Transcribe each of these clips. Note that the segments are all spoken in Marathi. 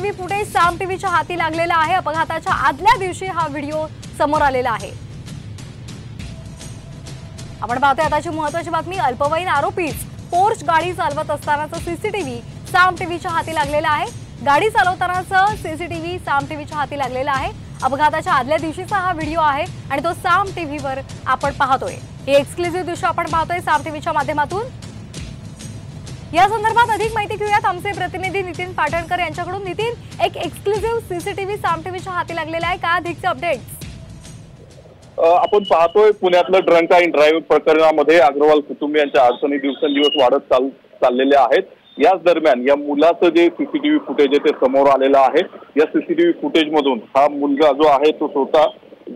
सीसीटीव्ही फुटेज साम टीव्हीच्या हाती लागलेला आहे। अपघाताच्या आदल्या दिवशी हा व्हिडिओ समोर आलेला आहे। आपण पाहतोय आताची महत्त्वाची बातमी। अल्पवयीन आरोपीच पोर्श गाडी चालवत असतानाचा सीसीटीव्ही साम टीव्हीच्या हाती लागलेला आहे। गाडी चालवतानाचा सीसीटीव्ही साम टीव्हीच्या हाती लागलेला आहे। अपघाताच्या आदल्या दिवशीचा हा व्हिडिओ आहे आणि तो साम टीव्हीवर आपण पाहतोय। हे एक्सक्लुझिव्ह दृश्य आपण पाहतोय साम टीव्हीच्या माध्यमातून। या संदर्भात अधिक माहिती घेऊयात आमचे प्रतिनिधी नितीन पाटणकर यांच्याकडून। नितीन, एक एक्सक्लुझिव्ह सीसीटीव्ही साम टीव्हीच्या हाती लागलेला आहे, काय अधिकचे अपडेट्स? आपण पाहतोय पुण्यातलं ड्रंक अँड ड्राईव्ह प्रकरणामध्ये अग्रवाल कुटुंबियांच्या अडचणी दिवसेंदिवस वाढत चाललेल्या आहेत। याच दरम्यान या मुलाचं जे सीसीटीव्ही फुटेज आहे ते समोर आलेलं आहे। या सीसीटीव्ही फुटेज मधून हा मुलगा जो आहे तो स्वतः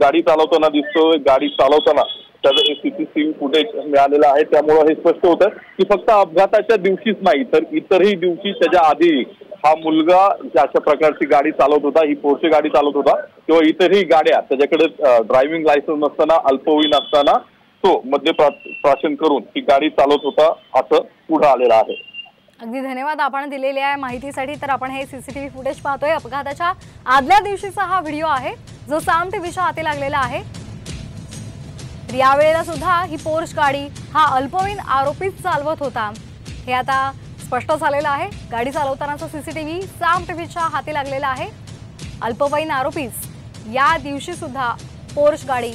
गाडी चालवताना दिसतोय। गाडी चालवताना त्याचं हे सीसीटीव्ही फुटेज मिळालेलं आहे। त्यामुळे हे स्पष्ट होतं की फक्त अपघाताच्या दिवशीच नाही तर इतरही दिवशी त्याच्या आधी हा मुलगा अशा प्रकारची गाडी चालवत होता। ही पोर्शे गाडी चालवत होता किंवा इतरही गाड्या त्याच्याकडे ड्रायव्हिंग लायसन्स नसताना, अल्पवयीन असताना तो मद्यप्राशन करून ही गाडी चालवत होता असं पुढे आलेलं आहे। अगदी धन्यवाद आपण दिलेल्या माहितीसाठी। तर आपण हे सीसीटीव्ही फुटेज पाहतोय। अपघाताच्या आदल्या दिवशीचा हा व्हिडिओ आहे जो साम टीव्हीच्या हाती लागलेला आहे। यावेळेला सुद्धा ही पोर्श गाडी हा अल्पवयीन आरोपीच चालवत होता हे आता स्पष्ट झालेलं आहे। गाडी चालवतानाचा सीसीटीव्ही साम टीव्हीच्या हाती लागलेला आहे। अल्पवयीन आरोपीच या दिवशी सुद्धा पोर्श गाडी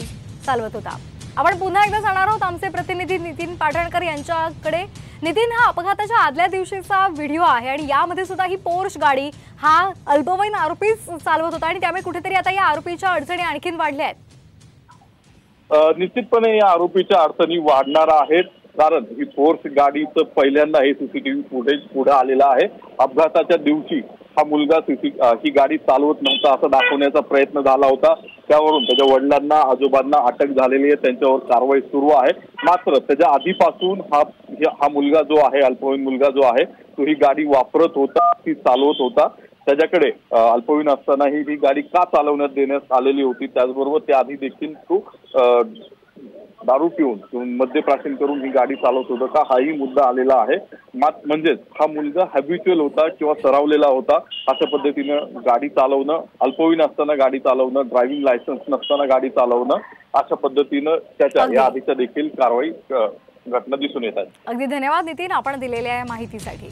चालवत होता। आपण पुन्हा एकदा जाणार आहोत आमचे प्रतिनिधी नितीन पाटणकर यांच्याकडे। नितीन, हा अपघाताच्या आदल्या दिवशीचा व्हिडिओ आहे आणि यामध्ये सुद्धा ही पोर्श गाडी हा अल्पवयीन आरोपीच चालवत होता आणि त्यामुळे कुठेतरी आता या आरोपीच्या अडचणी आणखीन वाढल्या आहेत। निश्चितपणे या आरोपीच्या अडचणी वाढणार आहेत कारण ही पोर्श गाडीचं पहिल्यांदा हे सीसीटीव्ही फुटेज पुढे आलेलं आहे। अपघाताच्या दिवशी हा मुलगा ही गाडी चालवत नव्हता असं दाखवण्याचा प्रयत्न झाला होता। त्यावरून त्याच्या वडिलांना, आजोबांना अटक झालेली आहे, त्यांच्यावर कारवाई सुरू आहे। मात्र त्याच्या आधीपासून हा मुलगा जो आहे, अल्पवयीन मुलगा जो आहे तो ही गाडी वापरत होता, ती चालवत होता। त्याच्याकडे अल्पवयीन असतानाही ही गाडी का चालवण्यात देण्यात आलेली होती, त्याचबरोबर त्याआधी देखील तो दारू पिऊन मद्यप्राशन करून ही गाडी चालवत होता का हाही मुद्दा आलेला आहे। म्हणजेच हा मुलगा हॅबिच्युअल होता किंवा सरावलेला होता अशा पद्धतीनं गाडी चालवणं, अल्पवयीन असताना गाडी चालवणं, ड्रायव्हिंग लायसन्स नसताना गाडी चालवणं अशा पद्धतीनं त्याच्या या आधीच्या देखील कारवाई घटना दिसून येत आहेत। अगदी धन्यवाद नितीन आपण दिलेल्या माहितीसाठी।